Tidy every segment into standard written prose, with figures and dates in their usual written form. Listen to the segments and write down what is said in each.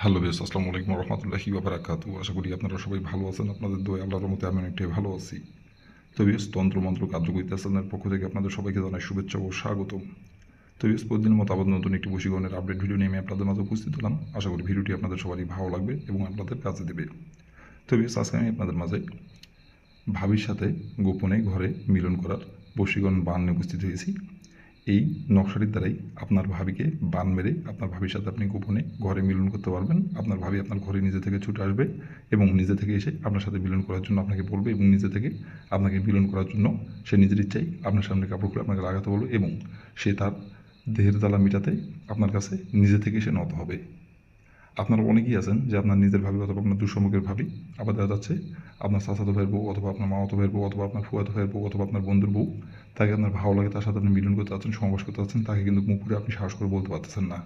Hello বেশ, আসসালামু আলাইকুম রহমতুল্লাহি বারাকাতু। আশা করি আপনারা সবাই ভালো আছেন। আপনাদের দোয়া আল্লাহর রহমতে আমি অনেকটাই ভালো আছি। তো বেশ, তন্ত্রমন্ত্র কার্যকরিতা চ্যানেলের পক্ষ থেকে আপনাদের সবাইকে জানাই শুভেচ্ছা ও স্বাগতম। তো বেশ, প্রতিদিনের মতো আবার নতুন একটি বশীকরণের আপডেট ভিডিও নিয়ে আমি আপনাদের মাঝে উপস্থিত হলাম। আশা করি ভিডিওটি আপনাদের সবারই ভালো লাগবে এবং আপনাদের কাজে দেবে। তো বেশ, আজকে আমি আপনাদের মাঝে ভাবির সাথে গোপনে ঘরে মিলন করার বশীকরণ বান নিয়ে উপস্থিত হয়েছি। এই নকশাটির দ্বারাই আপনার ভাবিকে বান মেরে আপনার ভাবির সাথে আপনি গোপনে ঘরে মিলন করতে পারবেন। আপনার ভাবি আপনার ঘরে নিজে থেকে ছুটে আসবে এবং নিজে থেকে এসে আপনার সাথে মিলন করার জন্য আপনাকে বলবে এবং নিজে থেকে আপনাকে মিলন করার জন্য সে নিজের ইচ্ছাই আপনার সামনে কাপড় খুলে আপনাকে লাগাতে বলবে এবং সে তার দেহের জ্বালা মেটাতে আপনার কাছে নিজে থেকে এসে নত হবে। আপনারা অনেকেই আছেন যে আপনার নিজের ভাবি অথবা আপনার দুঃসম্মুখের ভাবি, আবার দেখা যাচ্ছে আপনার চাচাতো ভাইয়ের বউ অথবা আপনার মামাতো ভাইয়ের বউ অথবা আপনার ফুয়াতো ভাইয়ের বউ অথবা আপনার বন্ধুর বউ, তাকে আপনার ভালো লাগে, তার সাথে আপনি মিলন করতে চাচ্ছেন, সমাবেশ করতে চাচ্ছেন, তাকে কিন্তু মুখ করে আপনি সাহস করে বলতে পারতেছেন না।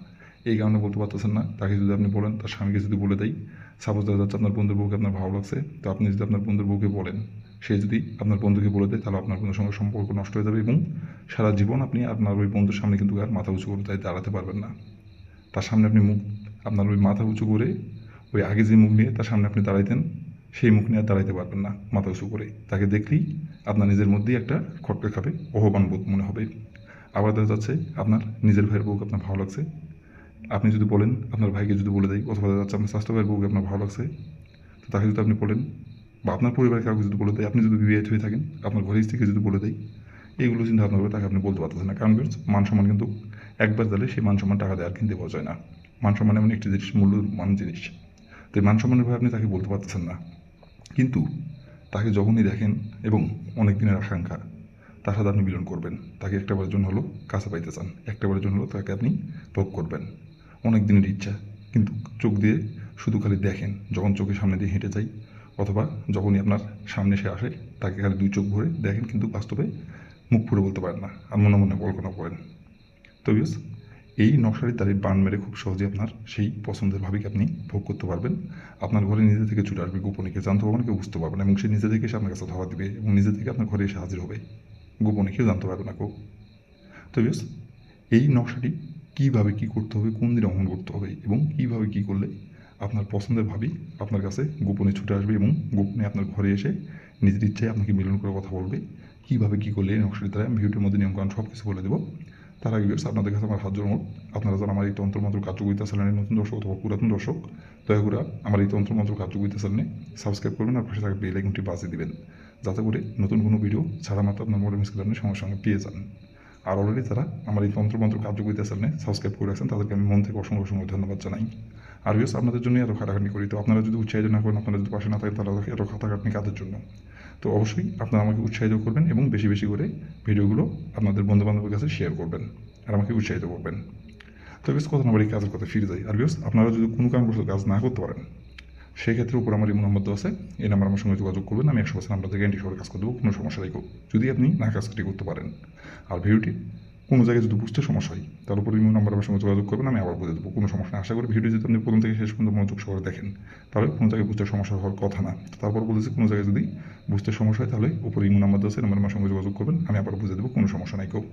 এই কারণে বলতে পারতেছেন না, তাকে যদি আপনি বলেন, তার স্বামীকে যদি বলে দেয়, সাপোজ দেখা যাচ্ছে আপনার বন্ধুর বউকে আপনার ভালো লাগছে, তো আপনি যদি আপনার বন্ধুর বউকে বলেন, সে যদি আপনার বন্ধুকে বলে দেয়, তাহলে আপনার বন্ধুর সঙ্গে সম্পর্ক নষ্ট হয়ে যাবে এবং সারা জীবন আপনি আপনার ওই বন্ধুর সামনে কিন্তু আর মাথা উঁচু করে তাই দাঁড়াতে পারবেন না। তার সামনে আপনি মুখ, আপনার ওই মাথা উঁচু করে, ওই আগে যে মুখ নিয়ে তার সামনে আপনি দাঁড়াইতেন, সেই মুখ নিয়ে আর দাঁড়াইতে পারবেন না মাথা উঁচু করে। তাকে দেখলেই আপনার নিজের মধ্যেই একটা খটকা খাবে, অহবান বোধ মনে হবে। আবার দেখা যাচ্ছে আপনার নিজের ভাইয়ের বউকে আপনার ভালো লাগছে, আপনি যদি বলেন, আপনার ভাইকে যদি বলে দেয়, অথবা দেখা যাচ্ছে আপনার স্বাস্থ্য ভাইয়ের বউকে আপনার ভালো লাগছে, তো তাকে যদি আপনি বলেন, বা আপনার পরিবারের কাউকে যদি বলে দেয়, আপনি যদি বিবাহিত হয়ে থাকেন, আপনার ঘরের স্ত্রীকে যদি বলে দেয়, এইগুলো চিন্তা ভাবনা করে তাকে আপনি বলতে পারতেছেন না। কারণ মান সম্মান কিন্তু একবার দিলে সেই মান সম্মান টাকা দিয়ে আর কিনতে পাওয়া যায় না। মান সম্মান এমন একটি জিনিস, মূল্যবান জিনিস। তো এই মান সম্মানের ভয়ে আপনি তাকে বলতে পারতেছেন না। কিন্তু তাকে যখনই দেখেন এবং অনেক দিনের আকাঙ্ক্ষা, তার সাথে আপনি মিলন করবেন, তাকে একটাবারের জন্য হলো কাছে পাইতে চান, একটাবারের জন্য হলো তাকে আপনি ভোগ করবেন, অনেক দিনের ইচ্ছা। কিন্তু চোখ দিয়ে শুধু খালি দেখেন, যখন চোখের সামনে দিয়ে হেঁটে যাই অথবা যখনই আপনার সামনে সে আসে, তাকে খালি দুই চোখ ভরে দেখেন, কিন্তু বাস্তবে মুখ ফুটে বলতে পারেন না, আর মনে মনে কল্পনা করেন। তো বিকজ এই নকশাটির দ্বারাই বান মেরে খুব সহজে আপনার সেই পছন্দের ভাবিকে আপনি ভোগ করতে পারবেন। আপনার ঘরে নিজে থেকে ছুটে আসবে, গোপনে কেউ জানতে পারবে না, কেউ বুঝতে পারবে না, এবং সে নিজে থেকে এসে আপনার কাছে ধাওয়া দিবে এবং নিজে থেকে আপনার ঘরে এসে হাজির হবে, গোপনে কেউ জানতে পারবে না কেউ। তো বিকজ এই নকশাটি কীভাবে কী করতে হবে, কোন দিনে অমল করতে হবে এবং কীভাবে কী করলে আপনার পছন্দের ভাবি আপনার কাছে গোপনে ছুটে আসবে এবং গোপনে আপনার ঘরে এসে নিজের ইচ্ছায় আপনাকে মিলন করে কথা বলবে, কীভাবে কী করলে এই নকশাটির দ্বারা আমি ভিডিওর মধ্যে নিয়মকানুন সব কিছু বলে দেবো। তার আগে আপনাদের কাছে আমার হাত জোড়, আপনারা যারা আমার এই তন্ত্রমন্ত্র কার্যকরিতা চ্যানেলের নতুন দর্শক অথবা পুরাতন দর্শক, দয়া করে আমার এই তন্ত্রমন্ত্র কার্যকরিতা চ্যানেলে সাবস্ক্রাইব করবেন আর পাশে থাকা বেল আইকনটি বাজিয়ে দিবেন, যাতে করে নতুন কোনো ভিডিও ছাড়া মাত্র আপনার মোবাইল স্ক্রিনে আপনি সঙ্গে সঙ্গে পেয়ে যান। আর অলরেডি যারা আমার এই তন্ত্রমন্ত্র কার্যকরিতা চ্যানেলে সাবস্ক্রাইব করে রাখছেন, তাদেরকে আমি মন থেকে অসংখ্য অসংখ্য ধন্যবাদ জানাই। আর বিকজ আপনাদের জন্য এত খাটাখাটনি করি, তো আপনারা যদি উৎসাহিত না করেন, আপনারা যদি পাশে না থাকেন, তাহলে এত খাটাখাটনি কাজের জন্য। তো অবশ্যই আপনারা আমাকে উৎসাহিত করবেন এবং বেশি বেশি করে ভিডিওগুলো আপনাদের বন্ধুবান্ধবের কাছে শেয়ার করবেন আর আমাকে উৎসাহিত করবেন। তো বেশ, কথা না বাড়ি কাজের কথা ফিরে যাই। আর বিকজ আপনারা যদি কোনো কারণবশত কাজ না করতে পারেন, সেক্ষেত্রে উপর আমার ইমো নম্বর দেওয়া আছে, এই নাম্বার আমার সঙ্গে যোগাযোগ করবেন, আমি 100% আপনাদের গ্যারান্টি সহকারে কাজ করে দেবো, কোনো সমস্যা নেই যদি আপনি না কাজটি করতে পারেন। আর ভিডিওটি কোনো জায়গায় যদি বুঝতে সমস্যা হয়, তার উপর ইমো নাম্বার আমার সঙ্গে যোগাযোগ করবেন, আমি আবার বুঝে দেবো, কোনো সমস্যা নেই। আশা করি ভিডিও যদি আপনি প্রথম থেকে শেষ পর্যন্ত মনোযোগ সহকারে দেখেন, তাহলে কোনো জায়গায় বুঝতে সমস্যা হওয়ার কথা না। তারপর বলেছি, কোনো জায়গায় যদি বুঝতে সমস্যা হয়, তাহলে উপর ইমো নাম্বার দেওয়া আছে, নাম্বার আমার সঙ্গে যোগাযোগ করবেন, আমি আবার বুঝে দেবো, কোনো সমস্যা নাই কেউ।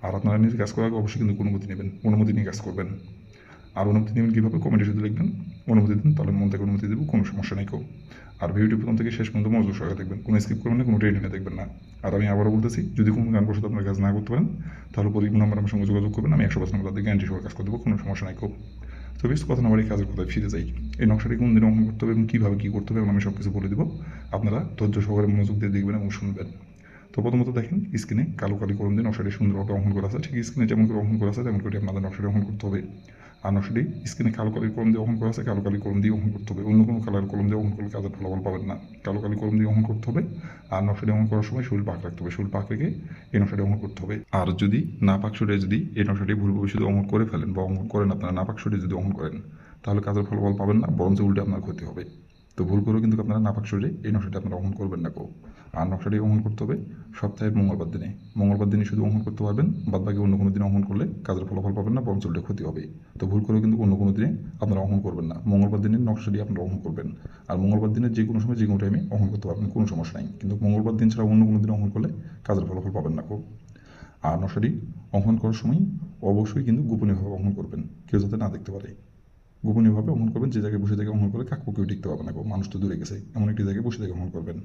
আর আপনারা নিজে কাজ করার আগে অবশ্যই কিন্তু অনুমতি নেবেন, অনুমতি নিয়ে কাজ করবেন। আর অনুমতি নেবেন কীভাবে, কমেন্টে শুধু লিখবেন অনুমতি দিন, তাহলে মন থেকে অনুমতি দেবো, কোনো সমস্যা নেই কেউ। আর ভিডিওটি প্রথম থেকে শেষ পর্যন্ত মনোযোগ সহকারে দেখবেন, কোনো স্কিপ করবেন না, কোনো ট্রেনিংয়ে দেখবেন না। আর আমি আবারও বলতেছি, যদি কোনো কারণবশত আপনার কাজ না করতে পারেন, তাহলে পরে নাম্বার আমার সঙ্গে যোগাযোগ করবেন, আমি 100% তাদের গ্যারান্টি সহকারে কাজ করে দেবো, কোনো সমস্যা নাই কেউ। তো বেশ, কথা না বাড়ি কাজের কথায় ফিরে যাই। এই নকশাটি কোন দিনে অঙ্কন করতে হবে এবং কীভাবে কী করতে হবে এবং আমি সব কিছু বলে দেবো, আপনারা ধৈর্য সহকারে মনোযোগ দিয়ে দেখবেন এবং শুনবেন। তো প্রথমত দেখেন, স্ক্রিনে কালো কালি করুন দিয়ে নকশাটি সুন্দরভাবে অঙ্কন করা আছে, ঠিক স্ক্রিনে যেমন করে অঙ্কন করা আছে তেমন করে আপনাদের নকশাটি অঙ্কন করতে হবে। আর নকশাটি স্ক্রিনে কালো কালি কলম দিয়ে অঙ্কন করা আছে, কালো কালি কলম দিয়ে অঙ্কন করতে হবে, অন্য কোনো কালার কলম দিয়ে অঙ্কন করলে কাজের ফলাফল পাবেন না। কালো কালি কলম দিয়ে অঙ্কন করতে হবে। আর নকশাটি অঙ্কন করার সময় শরীর পাক রাখতে হবে, শরীর পাক রেখে এই নকশাটি অঙ্কন করতে হবে। আর যদি না পাক সরে যদি এই নকশাটি ভুল ভবিষ্যতে অঙ্কন করে ফেলেন বা অঙ্কন করেন, আপনারা না পাক সরে যদি অঙ্কন করেন, তাহলে কাজের ফলাফল পাবেন না, বরঞ্চ উল্টে আপনার ক্ষতি হবে। তো ভুল করেও কিন্তু আপনারা নাপাক শরীরে এই নকশাটি আপনারা অঙ্কন করবেন না কেউ। আর নকশাটি অঙ্কন করতে হবে সপ্তাহের মঙ্গলবার দিনে, মঙ্গলবার দিনে শুধু অঙ্কন করতে পারবেন, বাদবাকি অন্য কোনো দিনে অঙ্কন করলে কাজের ফলাফল পাবেন না, বরঞ্চ উল্টে ক্ষতি হবে। তো ভুল করেও কিন্তু অন্য কোনো দিনে আপনারা অঙ্কন করবেন না, মঙ্গলবার দিনের নকশাটি আপনারা অঙ্কন করবেন। আর মঙ্গলবার দিনের যে কোনো সময় যে কোনো টাইমে অঙ্কন করতে পারবেন, কোনো সমস্যা নেই, কিন্তু মঙ্গলবার দিন ছাড়া অন্য কোনো দিনে অঙ্কন করলে কাজের ফলাফল পাবেন না কেউ। আর নকশাটি অঙ্কন করার সময় অবশ্যই কিন্তু গোপনীয়ভাবে অঙ্কন করবেন, কেউ যাতে না দেখতে পারে। গোপনীয়ভাবে অমন করবেন যে জায়গায় বসে থেকে অমন করে কাকপো কেউ টিকতে পারবে না, মানুষ তো দূরে গেছে, এমন একটি জায়গায় বসে থেকে অমন করবেন।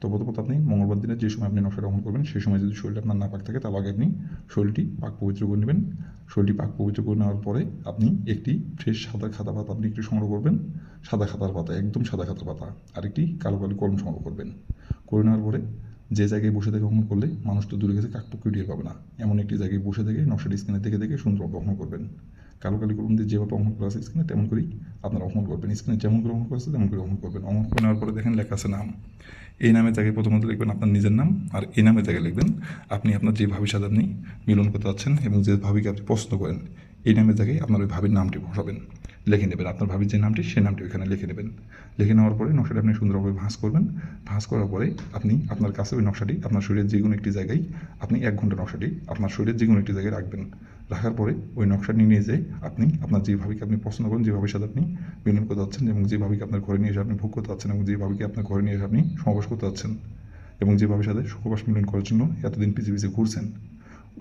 তো প্রথমত আপনি মঙ্গলবার দিনে যে সময় আপনি নকশাটা অমন করবেন সেই সময় যদি শরীরটা আপনার না পাক থাকে তাহলে আগে আপনি শরীরটি পাক পবিত্র করে নেবেন। শরীরটি পাক পবিত্র করে নেওয়ার পরে আপনি একটি ফ্রেশ সাদা খাতা পাতা আপনি একটু সংগ্রহ করবেন, সাদা খাতার পাতা, একদম সাদা খাতার পাতা, আর একটি কালো কালি কলম সংগ্রহ করবেন। করে নেওয়ার পরে যে জায়গায় বসে থেকে অঙ্কন করলে মানুষ তো দূরে গেছে কাকপক্ষী টের পাবে না, এমন একটি জায়গায় বসে থেকে নকশাটি স্ক্রিনে দেখে দেখে সুন্দরভাবে অঙ্কন করবেন। কালো কালি কলম দিয়ে যেভাবে অঙ্কন করা আছে স্ক্রিনে তেমন করেই আপনারা অঙ্কন করবেন, স্ক্রিনে যেমন করে অঙ্কন করা আছে তেমন করে অঙ্কন করবেন। অঙ্কন করে নেওয়ার পরে দেখেন লেখা আছে নাম। এই নামের জায়গায় প্রথমত লিখবেন আপনার নিজের নাম, আর এই নামের জায়গায় লিখবেন আপনি আপনার যে ভাবির সাথে আপনি মিলন করতে চাচ্ছেন এবং যে ভাবিকে আপনি পছন্দ করেন এই নামের জায়গায় আপনার ওই ভাবির নামটি বসাবেন, লিখে নেবেন। আপনার ভাবির যে নামটি সেই নামটি ওইখানে লিখে নেবেন। লিখে নেওয়ার পরে নকশাটা আপনি সুন্দরভাবে ভাঁজ করবেন। ভাঁজ করার পরে আপনি আপনার কাছে ওই নকশাটি আপনার শরীরের যে কোনো একটি জায়গায় আপনি 1 ঘন্টা নকশাটি আপনার শরীরের যে কোনো একটি জায়গায় রাখবেন। রাখার পরে ওই নকশাটি নিয়ে যেয়ে আপনি আপনার যে ভাবিকে আপনি পছন্দ করেন, যে ভাবির সাথে আপনি মিলন করতে যাচ্ছেন এবং যে ভাবিকে আপনার ঘরে নিয়ে এসে আপনি ভোগ করতে যাচ্ছেন এবং যে ভাবিকে আপনার ঘরে নিয়ে এসে আপনি সমাবেশ করতে যাচ্ছেন এবং যে ভাবির সাথে সুখবাস মিলন করার জন্য এতদিন পিছিয়ে পিছিয়ে ঘুরছেন,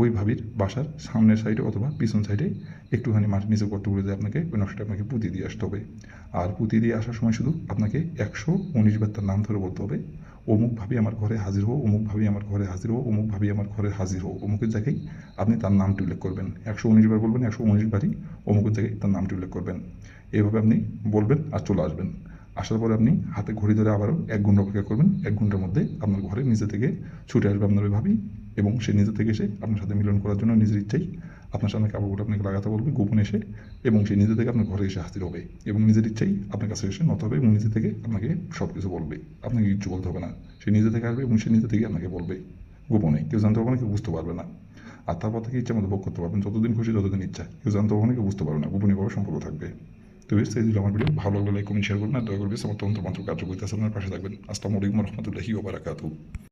ওই ভাবির বাসার সামনের সাইডে অথবা পিছন সাইডে একটুখানি মাটির নিচে গর্ত করে দিয়ে আপনাকে ওই নকশাটা আপনাকে পুঁতি দিয়ে আসতে হবে। আর পুঁতি দিয়ে আসার সময় শুধু আপনাকে 119 বার তার নাম ধরে বলতে হবে, অমুক ভাবি আমার ঘরে হাজির হো, অমুক ভাবি আমার ঘরে হাজির হো, অমুক ভাবি আমার ঘরে হাজির হো। অমুকের জায়গায় আপনি তার নামটি উল্লেখ করবেন, 119 বার বলবেন, 119 বারই অমুকের জায়গায় তার নামটি উল্লেখ করবেন। এইভাবে আপনি বলবেন আর চলে আসবেন। আসার পরে আপনি হাতে ঘড়ি ধরে আবারও 1 ঘন্টা অপেক্ষা করবেন। 1 ঘন্টার মধ্যে আপনার ঘরে নিজে থেকে ছুটে আসবে আপনার ওই ভাবি এবং সে নিজে থেকে এসে আপনার সাথে মিলন করার জন্য নিজের ইচ্ছাই আপনার সামনে কাপড় আপনাকে লাগাতে বলবে গোপনে এসে, এবং সে নিজে থেকে আপনার ঘরে এসে হাজির হবে এবং নিজের ইচ্ছাই আপনার কাছে এসে নত হবে এবং নিজে থেকে আপনাকে সব কিছু বলবে। আপনাকে কিচ্ছু বলতে হবে না, সে নিজে থেকে আসবে এবং সে নিজে থেকেই আপনাকে বলবে গোপনে, কেউ জানতে পারবে না, কেউ বুঝতে পারবে না। আর তারপর থেকে ইচ্ছা মতো ভোগ করতে পারবেন যতদিন খুশি, যতদিন ইচ্ছা, কেউ জানতে পারবে না, কেউ বুঝতে পারবে না, গোপনীয়ভাবে সম্পর্ক থাকবে। তো বেশ, এই ছিল আমার ভিডিও। ভালো লাগলে লাইক কমেন্ট শেয়ার করবেন আর দয়া করে আমার তন্ত্র মন্ত্র কার্যকরিতা আপনার পাশে থাকবেন। আসসালামু আলাইকুম রহমতুল্লাহি ওয়া বারাকাতুহু।